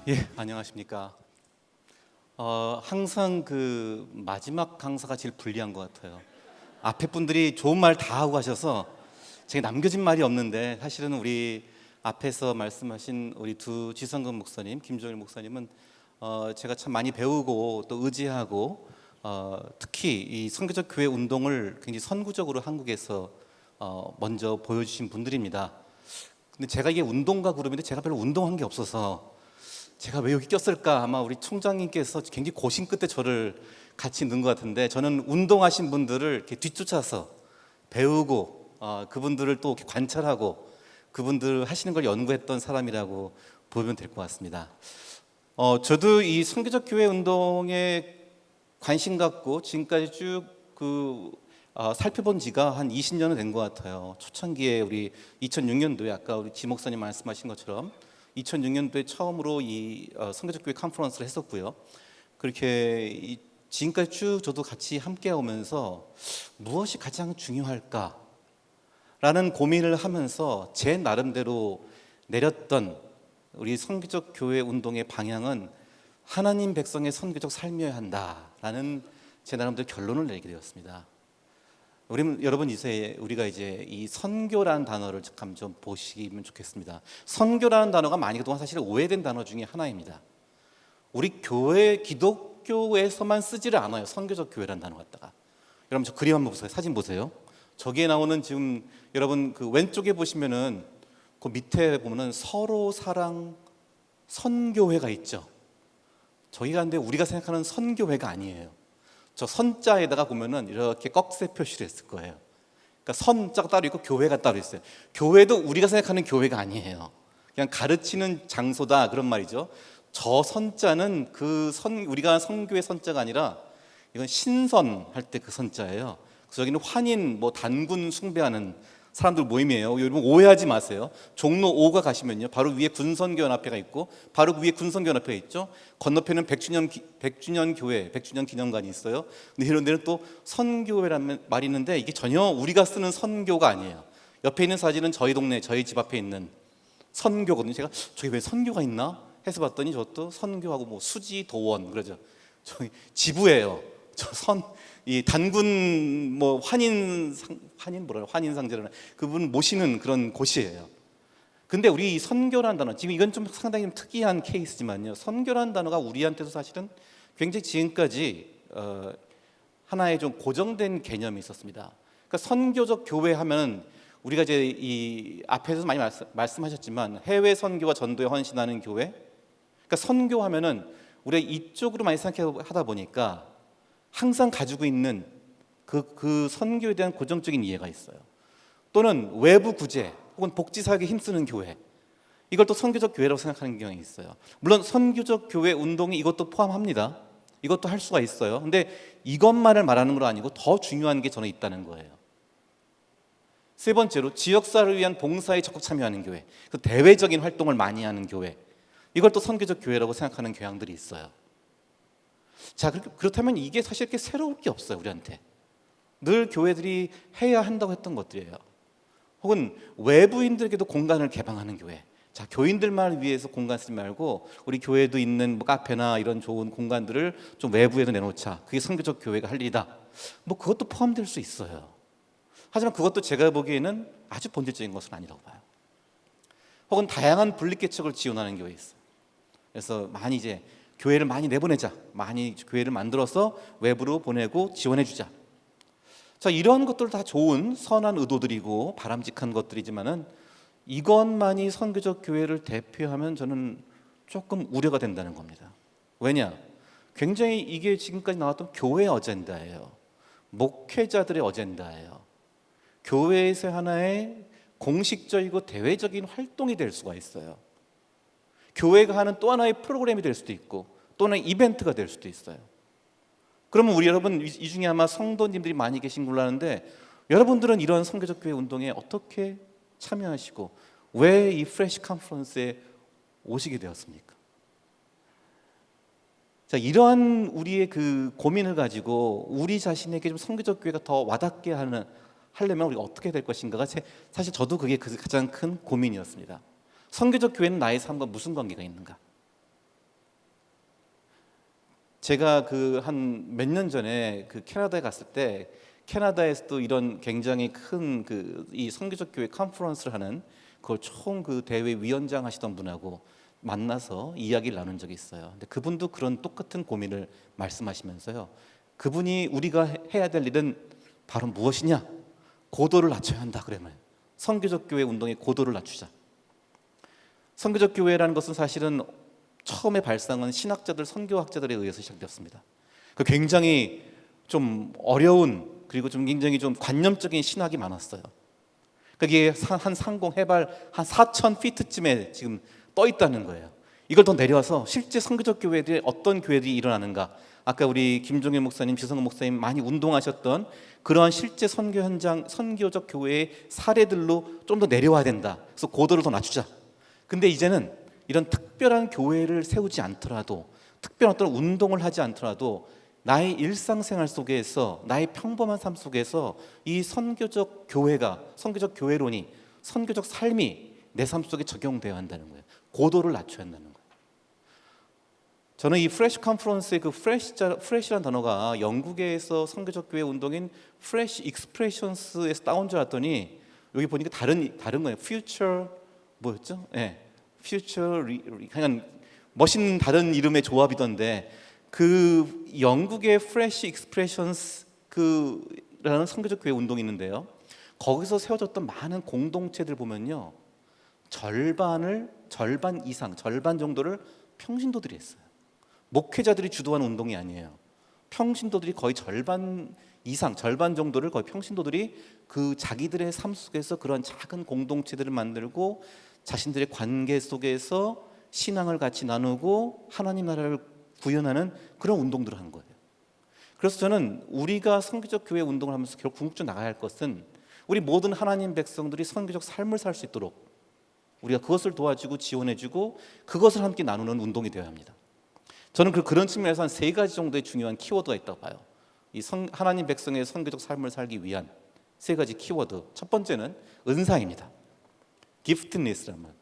예, 안녕하십니까. 항상 그 마지막 강사가 제일 불리한 것 같아요. 앞에 분들이 좋은 말 다 하고 가셔서 제가 남겨진 말이 없는데, 사실은 우리 앞에서 말씀하신 우리 두 지성근 목사님, 김종일 목사님은 제가 참 많이 배우고 또 의지하고, 특히 이 선교적 교회 운동을 굉장히 선구적으로 한국에서 먼저 보여주신 분들입니다. 근데 제가 이게 운동가 그룹인데 제가 별로 운동한 게 없어서 제가 왜 여기 꼈을까? 아마 우리 총장님께서 굉장히 고심 끝에 저를 같이 넣은 것 같은데, 저는 운동하신 분들을 이렇게 뒤쫓아서 배우고 그분들을 또 이렇게 관찰하고 그분들 하시는 걸 연구했던 사람이라고 보면 될 것 같습니다. 저도 이 선교적 교회 운동에 관심 갖고 지금까지 쭉 살펴본 지가 한 20년은 된 것 같아요. 초창기에 우리 2006년도에 아까 우리 지 목사님 말씀하신 것처럼 2006년도에 처음으로 이 선교적 교회 컨퍼런스를 했었고요. 그렇게 지금까지 쭉 저도 같이 함께 오면서 무엇이 가장 중요할까라는 고민을 하면서 제 나름대로 내렸던 우리 선교적 교회 운동의 방향은 하나님 백성의 선교적 삶이어야 한다라는 제 나름대로 결론을 내리게 되었습니다. 여러분 이제 우리가 이제 이 선교라는 단어를 잠깐 좀 보시면 좋겠습니다. 선교라는 단어가 많이 그동안 사실 오해된 단어 중에 하나입니다. 우리 교회 기독교에서만 쓰지를 않아요. 선교적 교회라는 단어 갖다가. 여러분 저 그림 한번 보세요. 사진 보세요. 저기에 나오는 지금 여러분 그 왼쪽에 보시면은 그 밑에 보면은 서로 사랑 선교회가 있죠. 저기가 근데 우리가 생각하는 선교회가 아니에요. 저 선자에다가 보면은 이렇게 꺽쇠 표시를 했을 거예요. 그러니까 선자가 따로 있고 교회가 따로 있어요. 교회도 우리가 생각하는 교회가 아니에요. 그냥 가르치는 장소다 그런 말이죠. 저 선자는 우리가 선교의 선자가 아니라 이건 신선할 때 그 선자예요. 그래서 여기는 환인, 단군 숭배하는 사람들 모임이에요. 여러분 오해하지 마세요. 종로 5가 가시면요, 바로 위에 군선교연합회가 있고 바로 그 위에 군선교연합회가 있죠. 건너편에는 백주년 교회, 백주년 기념관이 있어요. 근데 이런 데는 또 선교회라는 말이 있는데 이게 전혀 우리가 쓰는 선교가 아니에요. 옆에 있는 사진은 저희 동네, 저희 집 앞에 있는 선교거든요. 제가 저기 왜 선교가 있나 해서 봤더니 저것도 선교하고 수지 도원 그러죠. 저희 지부예요. 이 단군 환인상제라는 그분 모시는 그런 곳이에요. 근데 우리 이 선교라는 단어, 지금 이건 좀 상당히 특이한 케이스지만요, 선교라는 단어가 우리한테도 사실은 굉장히 지금까지 하나의 좀 고정된 개념이 있었습니다. 그러니까 선교적 교회 하면 우리가 이제 이 앞에서 많이 말씀하셨지만 해외 선교와 전도에 헌신하는 교회, 그러니까 선교하면은 우리가 이쪽으로 많이 생각하다 보니까 항상 가지고 있는 그 선교에 대한 고정적인 이해가 있어요. 또는 외부 구제 혹은 복지사역에 힘쓰는 교회, 이걸 또 선교적 교회라고 생각하는 경향이 있어요. 물론 선교적 교회 운동이 이것도 포함합니다. 이것도 할 수가 있어요. 근데 이것만을 말하는 건 아니고 더 중요한 게 저는 있다는 거예요. 세 번째로 지역사회를 위한 봉사에 적극 참여하는 교회, 그 대외적인 활동을 많이 하는 교회, 이걸 또 선교적 교회라고 생각하는 교양들이 있어요. 자, 그렇다면 이게 사실 이렇게 새로울 게 없어요. 우리한테 늘 교회들이 해야 한다고 했던 것들이에요. 혹은 외부인들에게도 공간을 개방하는 교회. 자, 교인들만 위해서 공간 쓰지 말고 우리 교회도 있는 카페나 이런 좋은 공간들을 좀 외부에도 내놓자. 그게 선교적 교회가 할 일이다. 그것도 포함될 수 있어요. 하지만 그것도 제가 보기에는 아주 본질적인 것은 아니라고 봐요. 혹은 다양한 분립개척을 지원하는 교회 있어요. 그래서 많이 이제 교회를 많이 내보내자, 많이 교회를 만들어서 외부로 보내고 지원해주자. 자, 이런 것들 다 좋은 선한 의도들이고 바람직한 것들이지만은 이것만이 선교적 교회를 대표하면 저는 조금 우려가 된다는 겁니다. 왜냐? 굉장히 이게 지금까지 나왔던 교회 어젠다예요. 목회자들의 어젠다예요. 교회에서 하나의 공식적이고 대외적인 활동이 될 수가 있어요. 교회가 하는 또 하나의 프로그램이 될 수도 있고 또는 이벤트가 될 수도 있어요. 그러면 우리 여러분 이 중에 아마 성도님들이 많이 계신 걸로 아는데, 여러분들은 이런 선교적 교회 운동에 어떻게 참여하시고 왜 이 프레시 컨퍼런스에 오시게 되었습니까? 자, 이러한 우리의 그 고민을 가지고 우리 자신에게 좀 선교적 교회가 더 와닿게 하려면 우리가 어떻게 될 것인가가 사실 저도 그게 가장 큰 고민이었습니다. 선교적 교회는 나의 삶과 무슨 관계가 있는가? 제가 그 한 몇 년 전에 그 캐나다에 갔을 때 캐나다에서도 이런 굉장히 큰 그 이 선교적 교회 컨퍼런스를 하는 그걸 총 그 대회 위원장 하시던 분하고 만나서 이야기를 나눈 적이 있어요. 근데 그분도 그런 똑같은 고민을 말씀하시면서요. 그분이 우리가 해야 될 일은 바로 무엇이냐? 고도를 낮춰야 한다 그러면 선교적 교회 운동의 고도를 낮추자. 선교적 교회라는 것은 사실은 처음에 발상은 신학자들, 선교학자들에 의해서 시작되었습니다. 그 굉장히 좀 어려운 그리고 좀 굉장히 좀 관념적인 신학이 많았어요. 그게 한 상공 해발 한 4,000피트쯤에 지금 떠 있다는 거예요. 이걸 더 내려와서 실제 선교적 교회들이 어떤 교회들이 일어나는가? 아까 우리 김종일 목사님, 지성은 목사님 많이 운동하셨던 그러한 실제 선교 현장, 선교적 교회의 사례들로 좀 더 내려와야 된다. 그래서 고도를 더 낮추자. 근데 이제는 이런 특별한 교회를 세우지 않더라도 특별한 어떤 운동을 하지 않더라도 나의 일상생활 속에서 나의 평범한 삶 속에서 이 선교적 교회가 선교적 교회론이 선교적 삶이 내 삶 속에 적용되어야 한다는 거예요. 고도를 낮춰야 한다는 거예요. 저는 이 프레시 컨퍼런스의 그 프레시라는 단어가 영국에서 선교적 교회 운동인 프레시 익스프레션스에서 따온 줄 알았더니 여기 보니까 다른 거예요. 퓨처 뭐였죠? 예. 퓨처 그냥 멋있는 다른 이름의 조합이던데 그 영국의 프레시 익스프레션스 그라는 선교적 교회 운동이 있는데요. 거기서 세워졌던 많은 공동체들 보면요. 절반 이상, 절반 정도를 평신도들이 했어요. 목회자들이 주도하는 운동이 아니에요. 평신도들이 거의 절반 이상, 절반 정도를 거의 평신도들이 그 자기들의 삶 속에서 그런 작은 공동체들을 만들고 자신들의 관계 속에서 신앙을 같이 나누고 하나님 나라를 구현하는 그런 운동들을 하는 거예요. 그래서 저는 우리가 선교적 교회 운동을 하면서 결국 궁극적으로 나가야 할 것은 우리 모든 하나님 백성들이 선교적 삶을 살 수 있도록 우리가 그것을 도와주고 지원해주고 그것을 함께 나누는 운동이 되어야 합니다. 저는 그런 측면에서 한 3가지 정도의 중요한 키워드가 있다고 봐요. 하나님 백성의 선교적 삶을 살기 위한 3가지 키워드. 첫 번째는 은사입니다. 기프트니스란 말.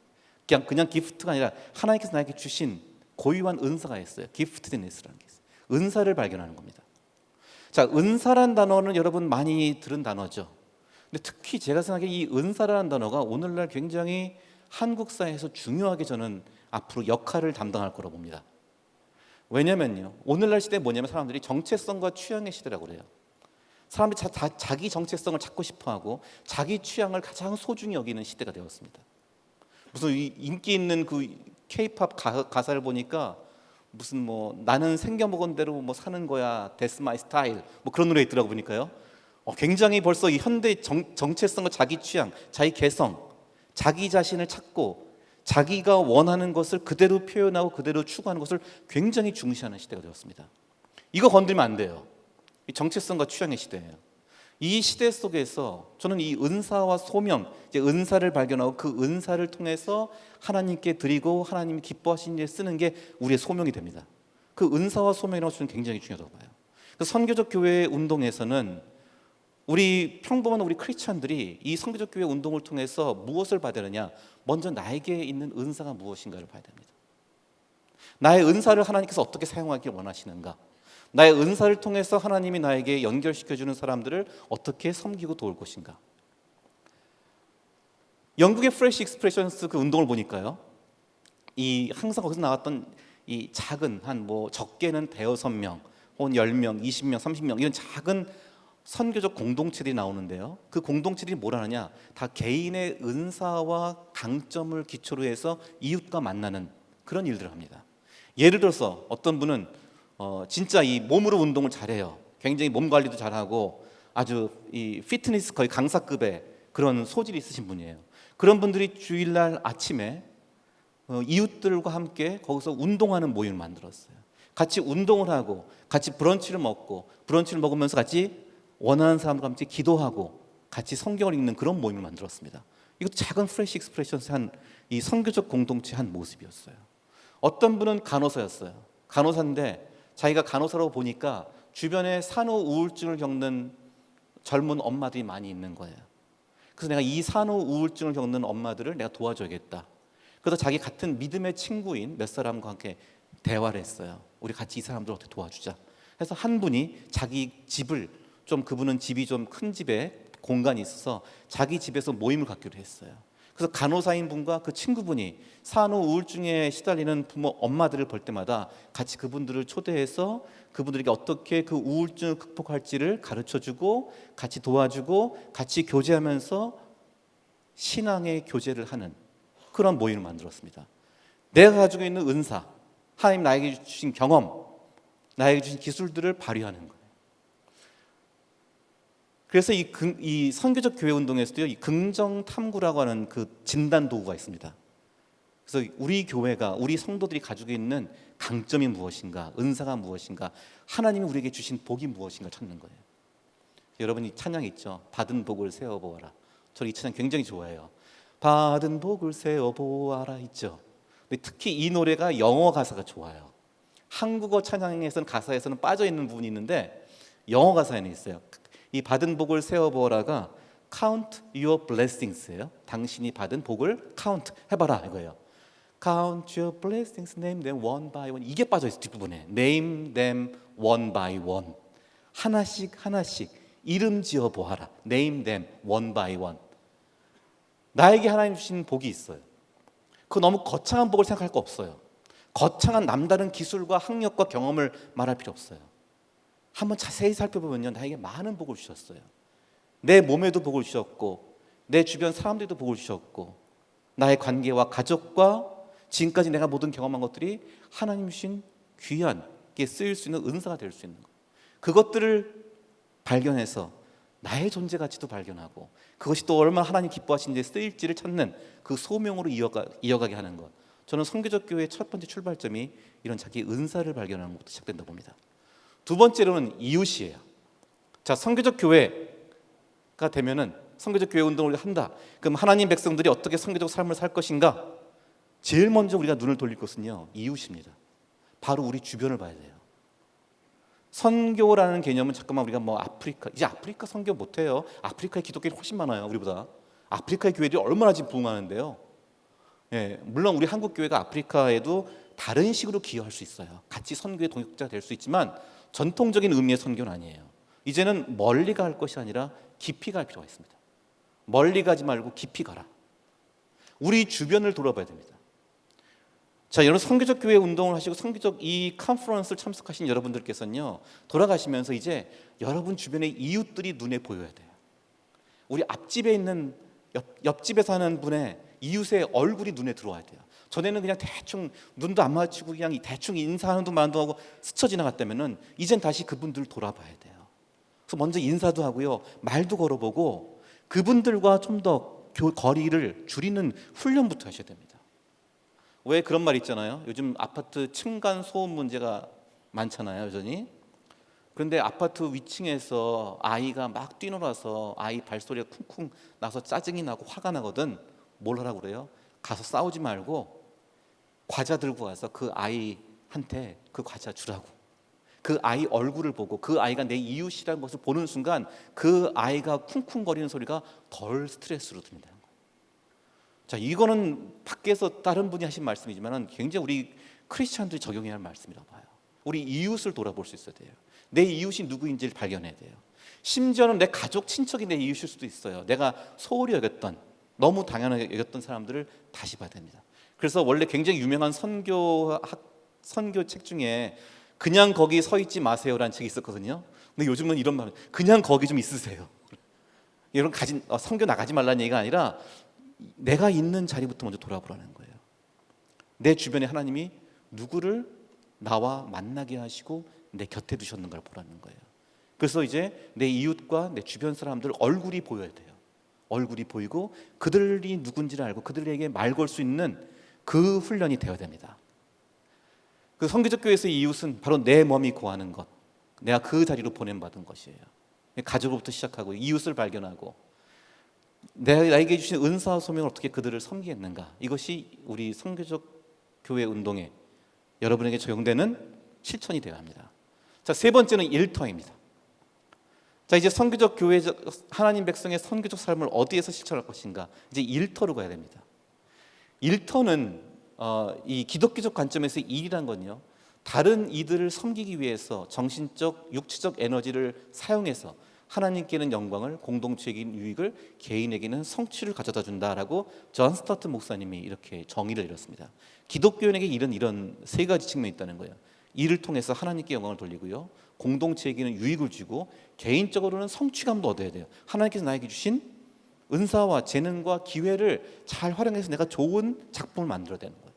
그냥 기프트가 아니라 하나님께서 나에게 주신 고유한 은사가 있어요. 기프트니스라는 게 있어요. 은사를 발견하는 겁니다. 자, 은사란 단어는 여러분 많이 들은 단어죠. 근데 특히 제가 생각하기에 이 은사라는 단어가 오늘날 굉장히 한국 사회에서 중요하게 저는 앞으로 역할을 담당할 거라고 봅니다. 왜냐면요, 오늘날 시대에 뭐냐면 사람들이 정체성과 취향의 시대라고 그래요. 사람들이 자기 정체성을 찾고 싶어하고 자기 취향을 가장 소중히 여기는 시대가 되었습니다. 무슨 인기 있는 그 K-팝 가사를 보니까 무슨 뭐 나는 생겨먹은 대로 뭐 사는 거야, That's my style 뭐 그런 노래 있더라고 보니까요. 굉장히 벌써 이 현대 정체성과 자기 취향, 자기 개성, 자기 자신을 찾고 자기가 원하는 것을 그대로 표현하고 그대로 추구하는 것을 굉장히 중시하는 시대가 되었습니다. 이거 건드리면 안 돼요. 이 정체성과 취향의 시대예요. 이 시대 속에서 저는 이 은사와 소명, 이제 은사를 발견하고 그 은사를 통해서 하나님께 드리고 하나님이 기뻐하시는 일에 쓰는 게 우리의 소명이 됩니다. 그 은사와 소명이라고 저는 굉장히 중요하다고 봐요. 그래서 선교적 교회 운동에서는 우리 평범한 우리 크리스찬들이 이 선교적 교회 운동을 통해서 무엇을 봐야 되느냐? 먼저 나에게 있는 은사가 무엇인가를 봐야 됩니다. 나의 은사를 하나님께서 어떻게 사용하길 원하시는가? 나의 은사를 통해서 하나님이 나에게 연결시켜주는 사람들을 어떻게 섬기고 도울 것인가? 영국의 프레시 익스프레션스 그 운동을 보니까요, 이 항상 거기서 나왔던 이 작은 한 뭐 적게는 5-6명 혹은 10명, 20명, 30명 이런 작은 선교적 공동체들이 나오는데요. 그 공동체들이 뭘 하느냐? 다 개인의 은사와 강점을 기초로 해서 이웃과 만나는 그런 일들을 합니다. 예를 들어서 어떤 분은 진짜 이 몸으로 운동을 잘해요. 굉장히 몸 관리도 잘하고 아주 이 피트니스 거의 강사급의 그런 소질이 있으신 분이에요. 그런 분들이 주일날 아침에 이웃들과 함께 거기서 운동하는 모임을 만들었어요. 같이 운동을 하고 같이 브런치를 먹고 브런치를 먹으면서 같이 원하는 사람과 함께 기도하고 같이 성경을 읽는 그런 모임을 만들었습니다. 이것도 작은 프레시 익스프레션스의 한 이 선교적 공동체의 한 모습이었어요. 어떤 분은 간호사였어요. 간호사인데 자기가 간호사라고 보니까 주변에 산후 우울증을 겪는 젊은 엄마들이 많이 있는 거예요. 그래서 내가 이 산후 우울증을 겪는 엄마들을 내가 도와줘야겠다. 그래서 자기 같은 믿음의 친구인 몇 사람과 함께 대화를 했어요. 우리 같이 이 사람들 어떻게 도와주자. 그래서 한 분이 자기 집을 좀, 그분은 집이 좀 큰 집에 공간이 있어서 자기 집에서 모임을 갖기로 했어요. 그래서 간호사인 분과 그 친구분이 산후 우울증에 시달리는 부모 엄마들을 볼 때마다 같이 그분들을 초대해서 그분들에게 어떻게 그 우울증을 극복할지를 가르쳐주고 같이 도와주고 같이 교제하면서 신앙의 교제를 하는 그런 모임을 만들었습니다. 내가 가지고 있는 은사, 하나님 나에게 주신 경험, 나에게 주신 기술들을 발휘하는 거예요. 그래서 이 선교적 교회 운동에서도요, 이 긍정 탐구라고 하는 그 진단 도구가 있습니다. 그래서 우리 교회가, 우리 성도들이 가지고 있는 강점이 무엇인가, 은사가 무엇인가, 하나님이 우리에게 주신 복이 무엇인가 찾는 거예요. 여러분이 찬양 있죠? 받은 복을 세어보아라. 저는 이 찬양 굉장히 좋아해요. 받은 복을 세어보아라 있죠. 근데 특히 이 노래가 영어 가사가 좋아요. 한국어 찬양에서는 가사에서는 빠져 있는 부분이 있는데 영어 가사에는 있어요. 이 받은 복을 세어보아라가 Count your blessings예요. 당신이 받은 복을 count 해봐라 이거예요. Count your blessings, name them one by one. 이게 빠져 있어 뒷부분에. Name them one by one. 하나씩 하나씩 이름 지어 보아라. Name them one by one. 나에게 하나님 주신 복이 있어요. 그 너무 거창한 복을 생각할 거 없어요. 거창한 남다른 기술과 학력과 경험을 말할 필요 없어요. 한번 자세히 살펴보면요, 나에게 많은 복을 주셨어요. 내 몸에도 복을 주셨고 내 주변 사람들도 복을 주셨고 나의 관계와 가족과 지금까지 내가 모든 경험한 것들이 하나님 주신 귀하게 쓰일 수 있는 은사가 될 수 있는 것. 그것들을 발견해서 나의 존재 가치도 발견하고 그것이 또 얼마나 하나님 기뻐하시는지 쓰일지를 찾는 그 소명으로 이어가게 하는 것. 저는 선교적 교회의 첫 번째 출발점이 이런 자기 은사를 발견하는 것부터 시작된다고 봅니다. 두 번째로는 이웃이에요. 자, 선교적 교회가 되면은 선교적 교회 운동을 한다. 그럼 하나님 백성들이 어떻게 선교적 삶을 살 것인가? 제일 먼저 우리가 눈을 돌릴 것은요, 이웃입니다. 바로 우리 주변을 봐야 돼요. 선교라는 개념은 잠깐만 우리가 뭐 아프리카, 이제 아프리카 선교 못해요. 아프리카의 기독교인이 훨씬 많아요, 우리보다. 아프리카의 교회들이 얼마나 지금 부흥하는데요. 예, 물론 우리 한국 교회가 아프리카에도 다른 식으로 기여할 수 있어요. 같이 선교의 동역자가 될 수 있지만 전통적인 의미의 선교는 아니에요. 이제는 멀리 갈 것이 아니라 깊이 갈 필요가 있습니다. 멀리 가지 말고 깊이 가라. 우리 주변을 돌아봐야 됩니다. 자, 여러분 선교적 교회 운동을 하시고 선교적 이 컨퍼런스를 참석하신 여러분들께서는요, 돌아가시면서 이제 여러분 주변의 이웃들이 눈에 보여야 돼요. 우리 앞집에 있는 옆집에 사는 분의 이웃의 얼굴이 눈에 들어와야 돼요. 전에는 그냥 대충 눈도 안 마주치고 그냥 대충 인사하는 둥만도 하고 스쳐 지나갔다면은 이젠 다시 그분들 돌아봐야 돼요. 그래서 먼저 인사도 하고요, 말도 걸어보고 그분들과 좀 더 거리를 줄이는 훈련부터 하셔야 됩니다. 왜 그런 말 있잖아요. 요즘 아파트 층간 소음 문제가 많잖아요, 여전히. 그런데 아파트 위층에서 아이가 막 뛰놀아서 아이 발소리가 쿵쿵 나서 짜증이 나고 화가 나거든. 뭘 하라고 그래요? 가서 싸우지 말고 과자 들고 와서 그 아이한테 그 과자 주라고. 그 아이 얼굴을 보고 그 아이가 내 이웃이라는 것을 보는 순간 그 아이가 쿵쿵거리는 소리가 덜 스트레스로 들린다는 거예요. 자, 이거는 밖에서 다른 분이 하신 말씀이지만 굉장히 우리 크리스찬들이 적용해야 할 말씀이라고 봐요. 우리 이웃을 돌아볼 수 있어야 돼요. 내 이웃이 누구인지를 발견해야 돼요. 심지어는 내 가족, 친척이 내 이웃일 수도 있어요. 내가 소홀히 여겼던, 너무 당연하게 여겼던 사람들을 다시 봐야 됩니다. 그래서 원래 굉장히 유명한 선교책 중에 그냥 거기 서 있지 마세요라는 책이 있었거든요. 근데 요즘은 이런 말, 그냥 거기 좀 있으세요. 여러분 선교 나가지 말라는 얘기가 아니라 내가 있는 자리부터 먼저 돌아보라는 거예요. 내 주변에 하나님이 누구를 나와 만나게 하시고 내 곁에 두셨는가를 보라는 거예요. 그래서 이제 내 이웃과 내 주변 사람들 얼굴이 보여야 돼요. 얼굴이 보이고 그들이 누군지를 알고 그들에게 말 걸 수 있는 그 훈련이 되어야 됩니다. 그 선교적 교회에서의 이웃은 바로 내 몸이 구하는 것, 내가 그 자리로 보냄받은 것이에요. 가족으로부터 시작하고 이웃을 발견하고 나에게 주신 은사와 소명을 어떻게 그들을 섬기겠는가, 이것이 우리 선교적 교회 운동에 여러분에게 적용되는 실천이 되어야 합니다. 자, 세 번째는 일터입니다. 자, 이제 선교적 교회, 하나님 백성의 선교적 삶을 어디에서 실천할 것인가, 이제 일터로 가야 됩니다. 일터는 이 기독교적 관점에서 일이란 건요, 다른 이들을 섬기기 위해서 정신적, 육체적 에너지를 사용해서 하나님께는 영광을, 공동체에게는 유익을, 개인에게는 성취를 가져다 준다라고 존 스타트 목사님이 이렇게 정의를 내렸습니다. 기독교인에게 일은 이런 세 가지 측면이 있다는 거예요. 이를 통해서 하나님께 영광을 돌리고요, 공동체에게는 유익을 주고, 개인적으로는 성취감도 얻어야 돼요. 하나님께서 나에게 주신 은사와 재능과 기회를 잘 활용해서 내가 좋은 작품을 만들어야 되는 거예요.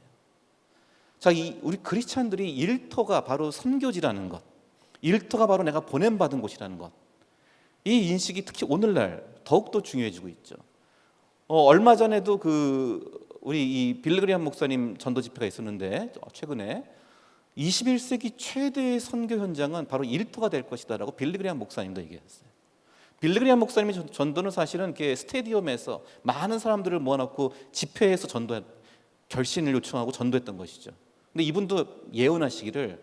자, 우리 크리스찬들이 일터가 바로 선교지라는 것, 일터가 바로 내가 보냄받은 곳이라는 것, 이 인식이 특히 오늘날 더욱더 중요해지고 있죠. 얼마 전에도 우리 이 빌리그리암 목사님 전도 집회가 있었는데, 최근에 21세기 최대의 선교 현장은 바로 일터가 될 것이다라고 빌리그리암 목사님도 얘기했어요. 빌리그리암 목사님의 전도는 사실은 이렇게 스테디움에서 많은 사람들을 모아놓고 집회에서 결신을 요청하고 전도했던 것이죠. 근데 이분도 예언하시기를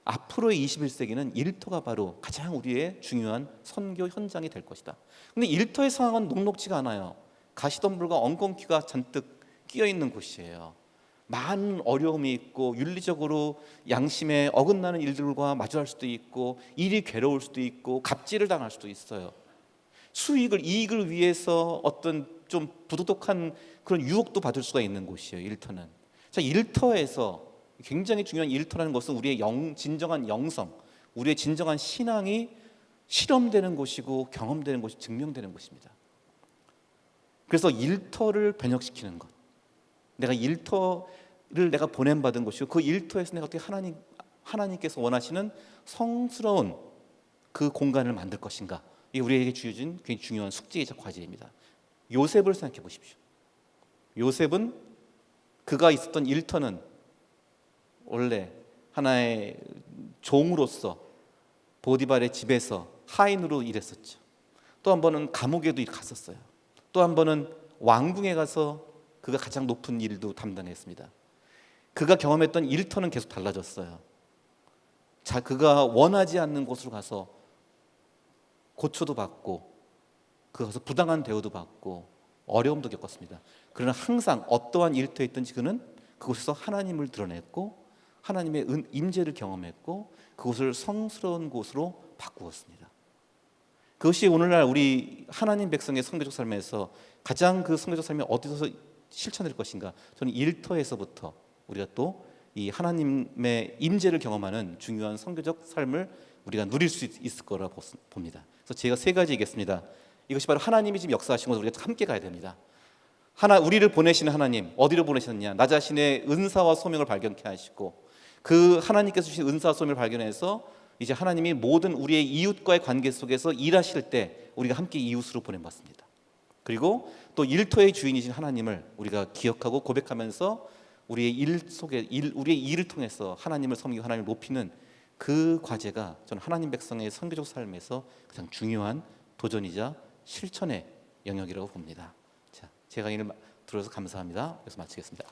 앞으로의 21세기는 일터가 바로 가장 우리의 중요한 선교 현장이 될 것이다. 근데 일터의 상황은 녹록지가 않아요. 가시덤불과 엉겅퀴가 잔뜩 끼어 있는 곳이에요. 많은 어려움이 있고, 윤리적으로 양심에 어긋나는 일들과 마주할 수도 있고, 일이 괴로울 수도 있고, 갑질을 당할 수도 있어요. 이익을 위해서 어떤 좀 부도덕한 그런 유혹도 받을 수가 있는 곳이에요, 일터는. 자, 일터에서 굉장히 중요한 일터라는 것은 우리의 진정한 영성, 우리의 진정한 신앙이 실험되는 곳이고 경험되는 곳이 증명되는 곳입니다. 그래서 일터를 변혁시키는 것, 내가 일터를 내가 보냄받은 곳이고, 그 일터에서 내가 어떻게 하나님께서 원하시는 성스러운 그 공간을 만들 것인가, 이게 우리에게 주어진 굉장히 중요한 숙제이자 과제입니다. 요셉을 생각해 보십시오. 요셉은 그가 있었던 일터는 원래 하나의 종으로서 보디발의 집에서 하인으로 일했었죠. 또 한 번은 감옥에도 갔었어요. 또 한 번은 왕궁에 가서 그가 가장 높은 일도 담당했습니다. 그가 경험했던 일터는 계속 달라졌어요. 자, 그가 원하지 않는 곳으로 가서 고초도 받고, 그가서 부당한 대우도 받고 어려움도 겪었습니다. 그러나 항상 어떠한 일터에 있든지 그는 그곳에서 하나님을 드러냈고, 하나님의 임재를 경험했고, 그곳을 성스러운 곳으로 바꾸었습니다. 그것이 오늘날 우리 하나님 백성의 선교적 삶에서 가장 그 선교적 삶이 어디서 실천될 것인가? 저는 일터에서부터 우리가 또 이 하나님의 임재를 경험하는 중요한 선교적 삶을 우리가 누릴 수 있을 거라 봅니다. 그래서 제가 세 가지 얘기했습니다. 이것이 바로 하나님이 지금 역사하신 것을 우리가 함께 가야 됩니다. 우리를 보내시는 하나님, 어디로 보내셨느냐? 나 자신의 은사와 소명을 발견케 하시고, 그 하나님께서 주신 은사와 소명을 발견해서 이제 하나님이 모든 우리의 이웃과의 관계 속에서 일하실 때 우리가 함께 이웃으로 보냄받습니다. 그리고 또 일터의 주인이신 하나님을 우리가 기억하고 고백하면서 우리의 우리의 일을 통해서 하나님을 섬기고 하나님을 높이는 그 과제가 저는 하나님 백성의 선교적 삶에서 가장 중요한 도전이자 실천의 영역이라고 봅니다. 자, 제가 이를 들어서 감사합니다. 여기서 마치겠습니다.